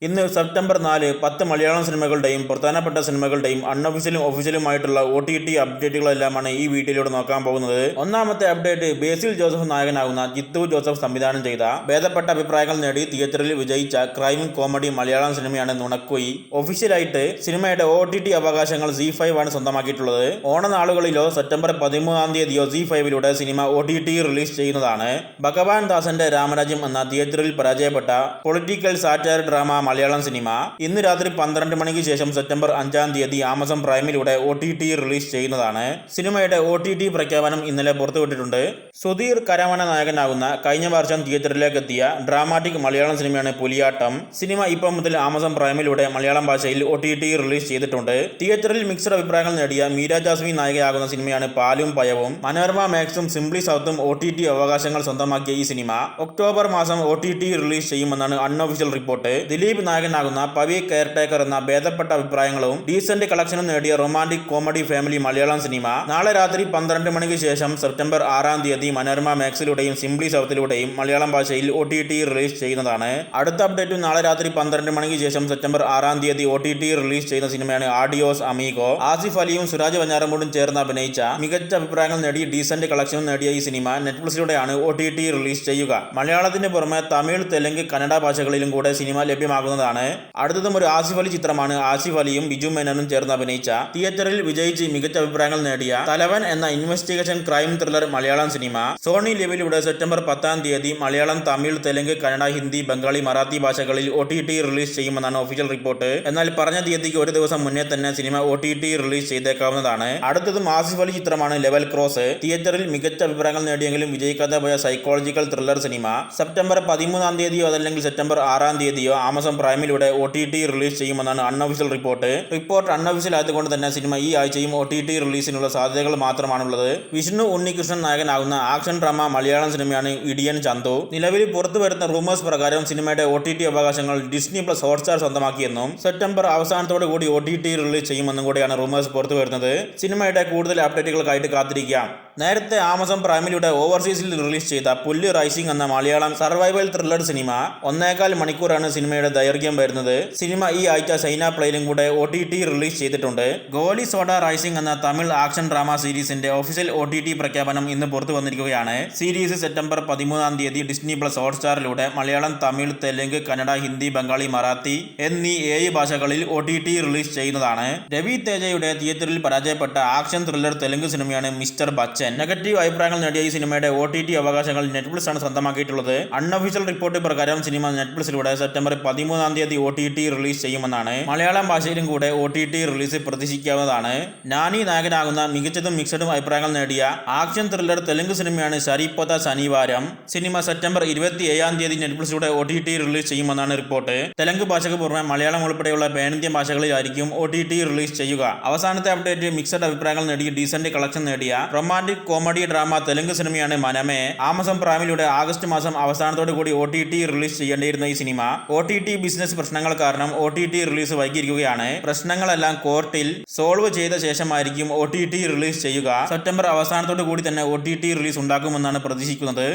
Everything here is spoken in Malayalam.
ഇന്ന് സെപ്റ്റംബർ 4 10 മലയാളം സിനിമകളുടെയും പ്രധാനപ്പെട്ട സിനിമകളുടെയും അൺഒഫീഷ്യലും ഒഫീഷ്യലുമായിട്ടുള്ള OTT അപ്ഡേറ്റുകളെല്ലാമാണ് ഈ വീഡിയോയിലൂടെ നോക്കാൻ പോകുന്നത്. ഒന്നാമത്തെ അപ്ഡേറ്റ്, ബേസിൽ ജോസഫ് നായകനാകുന്ന ജിത്തു ജോസഫ് സംവിധാനം ചെയ്ത ഭേദപ്പെട്ട അഭിപ്രായങ്ങൾ നേടി തിയേറ്ററിൽ വിജയിച്ച ക്രൈം കോമഡി മലയാളം സിനിമയാണ് നുണക്കുയി. ഒഫീഷ്യലായിട്ട് സിനിമയുടെ OTT അവകാശങ്ങൾ ZEE5 ആണ് സ്വന്തമാക്കിയിട്ടുള്ളത്. ഓണനാളുകളിലോ സെപ്റ്റംബർ 13 ZEE5ലൂടെ സിനിമ OTT റിലീസ് ചെയ്യുന്നതാണ്. ഭഗവാൻ ദാസന്റെ രാമരാജ്യം എന്ന തിയേറ്ററിൽ പരാജയപ്പെട്ട political satire drama Malayalam cinema ഇന്ന് രാത്രി 12 മണിക്ക് ശേഷം സെപ്റ്റംബർ 5 ആമസോൺ പ്രൈമിലൂടെ OTT റിലീസ് ചെയ്യുന്നതാണ്. സിനിമയുടെ OTT പ്രഖ്യാപനം ഇന്നലെ പുറത്തുവിട്ടിട്ടുണ്ട്. സുധീർ കരമന നായകനാകുന്ന കഴിഞ്ഞ വർഷം തിയേറ്ററിലേക്ക് എത്തിയ ഡ്രാമാറ്റിക് മലയാളം സിനിമയാണ് പുലിയാട്ടം. സിനിമ ഇപ്പം മുതൽ ആമസോൺ പ്രൈമിലൂടെ മലയാളം ഭാഷയിൽ OTT റിലീസ് ചെയ്തിട്ടുണ്ട്. തിയേറ്ററിൽ മിക്സഡ് അഭിപ്രായങ്ങൾ നേടിയ മീര ജാസ്മിൻ നായികയാകുന്ന സിനിമയാണ് പാലും പയവും. മനോരമ മാക്സും സിംപ്ലി സൗത്തും OTT അവകാശങ്ങൾ സ്വന്തമാക്കിയ ഈ സിനിമ ഒക്ടോബർ മാസം OTT റിലീസ് ചെയ്യുമെന്നാണ് അൺഒഫീഷ്യൽ റിപ്പോർട്ട്. ദിലീപ് നായകനാകുന്ന പവി കെയർടേക്കർ എന്ന ഭേദപ്പെട്ട അഭിപ്രായങ്ങളും ഡീസന്റ് കളക്ഷനും നേടിയ romantic comedy family Malayalam cinema നാളെ രാത്രി 12 മണിക്ക് ശേഷം സെപ്റ്റംബർ 6 മനോരമ മാക്സിലൂടെയും സിംപ്ലി സൗത്തിലൂടെയും മലയാളം ഭാഷയിൽ OTT റിലീസ് ചെയ്യുന്നതാണ്. അടുത്ത അപ്ഡേറ്റും നാളെ രാത്രി 12 മണിക്ക് ശേഷം സെപ്റ്റംബർ 6 OTT റിലീസ് ചെയ്യുന്ന സിനിമയാണ് ആഡിയോസ് അമീഗോ. ആസിഫ് അലിയും സുരാജ് വഞ്ഞാറമൂടും ചേർന്ന് അഭിനയിച്ച മികച്ച അഭിപ്രായങ്ങൾ നേടി ഡീസന്റ് കളക്ഷനും നേടിയ ഈ സിനിമ നെറ്റ്ഫ്ലിക്സിലൂടെയാണ് OTT റിലീസ് ചെയ്യുക. മലയാളത്തിന് പുറമെ തമിഴ്, തെലുങ്ക്, കന്നഡ ഭാഷകളിലും കൂടെ സിനിമ ലഭ്യമാകുന്നതാണ്. അടുത്തതും ഒരു ആസിഫ് അലി ചിത്രമാണ്. ആസിഫ് അലിയും ബിജു മേനോനും ചേർന്ന് അഭിനയിച്ച തിയേറ്ററിൽ വിജയിച്ച് മികച്ച അഭിപ്രായങ്ങൾ നേടിയ തലവൻ എന്ന investigation crime thriller Malayalam cinema Sony ലിവിലൂടെ സെപ്റ്റംബർ 10 മലയാളം, തമിഴ്, തെലുങ്ക്, കന്നഡ, ഹിന്ദി, ബംഗാളി, മറാത്തി ഭാഷകളിൽ OTT റിലീസ് ചെയ്യുമെന്നാണ് ഒഫീഷ്യൽ റിപ്പോർട്ട്. എന്നാൽ പറഞ്ഞ തീയതിക്ക് ഒരു ദിവസം മുന്നേ തന്നെ സിനിമ OTT റിലീസ് ചെയ്തേക്കാവുന്നതാണ്. അടുത്തതും ആസിഫ് അലി ചിത്രമാണ് ലെവൽ ക്രോസ്. തിയേറ്ററിൽ മികച്ച അഭിപ്രായങ്ങൾ നേടിയെങ്കിലും വിജയിക്കാതെ പോയ സൈക്കോളജിക്കൽ ത്രില്ലർ സിനിമ സെപ്റ്റംബർ 13 അതല്ലെങ്കിൽ സെപ്റ്റംബർ 6 ആമസോൺ പ്രൈമിലൂടെ OTT റിലീസ് ചെയ്യുമെന്നാണ് അൺഒഫീഷ്യൽ റിപ്പോർട്ട്. അൺഒഫീഷ്യൽ ആയതുകൊണ്ട് തന്നെ സിനിമ ഈ ആഴ്ചയും OTT റിലീസിനുള്ള സാധ്യതകൾ മാത്രമാണുള്ളത്. വിഷ്ണു ഉണ്ണികൃഷ്ണൻ നായകനാകുന്ന ആക്ഷൻ ഡ്രാമ മലയാളം സിനിമയാണ് ഇടിയൻ ചന്തു. നിലവിൽ പുറത്തുവരുന്ന റൂമേഴ്സ് പ്രകാരം സിനിമയുടെ OTT അവകാശങ്ങൾ ഡിസ്നി പ്ലസ് ഹോട്ട്സ്റ്റാർ സ്വന്തമാക്കിയെന്നും സെപ്റ്റംബർ അവസാനത്തോടു കൂടി OTT റിലീസ് ചെയ്യുമെന്നും കൂടിയാണ് റൂമേഴ്സ് പുറത്തുവരുന്നത്. സിനിമയുടെ കൂടുതൽ അപ്ഡേറ്റുകൾക്കായിട്ട് കാത്തിരിക്കാം. നേരത്തെ ആമസോൺ പ്രൈമിലൂടെ ഓവർസീസിൽ റിലീസ് ചെയ്ത പുല്ല് റൈസിംഗ് എന്ന മലയാളം സർവൈവൽ ത്രില്ലർ സിനിമ 1.25 മണിക്കൂറാണ് സിനിമയുടെ ദൈർഘ്യം വരുന്നത്. സിനിമ ഈ ആഴ്ച സൈന പ്ലേയിലും കൂടെ OTT റിലീസ് ചെയ്തിട്ടുണ്ട്. ഗോലി സോഡ റൈസിംഗ് എന്ന തമിഴ് ആക്ഷൻ ഡ്രാമ സീരീസിന്റെ ഒഫീഷ്യൽ OTT പ്രഖ്യാപനം ഇന്ന് പുറത്തു വന്നിരിക്കുകയാണ്. സീരീസ് സെപ്റ്റംബർ 13 ഡിസ്നി പ്ലസ് ഹോട്ട്സ്റ്റാറിലൂടെ മലയാളം, തമിഴ്, തെലുങ്ക്, കന്നഡ, ഹിന്ദി, ബംഗാളി, മറാത്തി എന്നീ 7 ഭാഷകളിൽ OTT റിലീസ് ചെയ്യുന്നതാണ്. രവി തേജയുടെ തിയേറ്ററിൽ പരാജയപ്പെട്ട ആക്ഷൻ ത്രില്ലർ തെലുങ്ക് സിനിമയാണ് മിസ്റ്റർ ബച്ചൻ. നെഗറ്റീവ് അഭിപ്രായങ്ങൾ നേടിയ ഈ സിനിമയുടെ OTT അവകാശങ്ങൾ നെറ്റ്ഫ്ലിക്സ് ആണ് സ്വന്തമാക്കിയിട്ടുള്ളത്. അൺഒഫീഷ്യൽ റിപ്പോർട്ട് പ്രകാരം സിനിമ നെറ്റ്ഫ്ലിക്സിലൂടെ സെപ്റ്റംബർ 13 OTT റിലീസ് ചെയ്യുമെന്നാണ്. മലയാളം ഭാഷയിലും കൂടെ OTT റിലീസ് പ്രതീക്ഷിക്കാവുന്നതാണ്. നാനി നായകനാകുന്ന മികച്ചതും മിക്സഡും അഭിപ്രായങ്ങൾ നേടിയ ആക്ഷൻ ത്രില്ലർ തെലുങ്ക് സിനിമയാണ് സരിപ്പോത ശനിവാരം. സിനിമ സെപ്റ്റംബർ 27 നെറ്റ്ഫ്ലിക്സിലൂടെ OTT റിലീസ് ചെയ്യുമെന്നാണ് റിപ്പോർട്ട്. തെലുങ്ക് ഭാഷയ്ക്ക് പുറമെ മലയാളം ഉൾപ്പെടെയുള്ള പാനിന്ത്യൻ ഭാഷകളിലായിരിക്കും OTT റിലീസ് ചെയ്യുക. അവസാനത്തെ അപ്ഡേറ്റ്, മിക്സഡ് അഭിപ്രായങ്ങൾ നേടി ഡീസന്റ് കളക്ഷൻ നേടിയ റൊമാന്റിക് കോമഡി ഡ്രാമ തെലുങ്ക് സിനിമയാണ് മനമേ. ആമസോൺ പ്രൈമിലൂടെ ആഗസ്റ്റ് മാസം അവസാനത്തോടു കൂടി OTT റിലീസ് ചെയ്യേണ്ടിയിരുന്ന ഈ സിനിമ OTT ബിസിനസ് പ്രശ്നങ്ങൾ കാരണം OTT റിലീസ് വൈകിയിരിക്കുകയാണ്. പ്രശ്നങ്ങളെല്ലാം കോർട്ടിൽ സോൾവ് ചെയ്ത ശേഷമായിരിക്കും OTT റിലീസ് ചെയ്യുക. സെപ്റ്റംബർ അവസാനത്തോടു കൂടി തന്നെ OTT റിലീസ് ഉണ്ടാകുമെന്നാണ് പ്രതീക്ഷിക്കുന്നത്.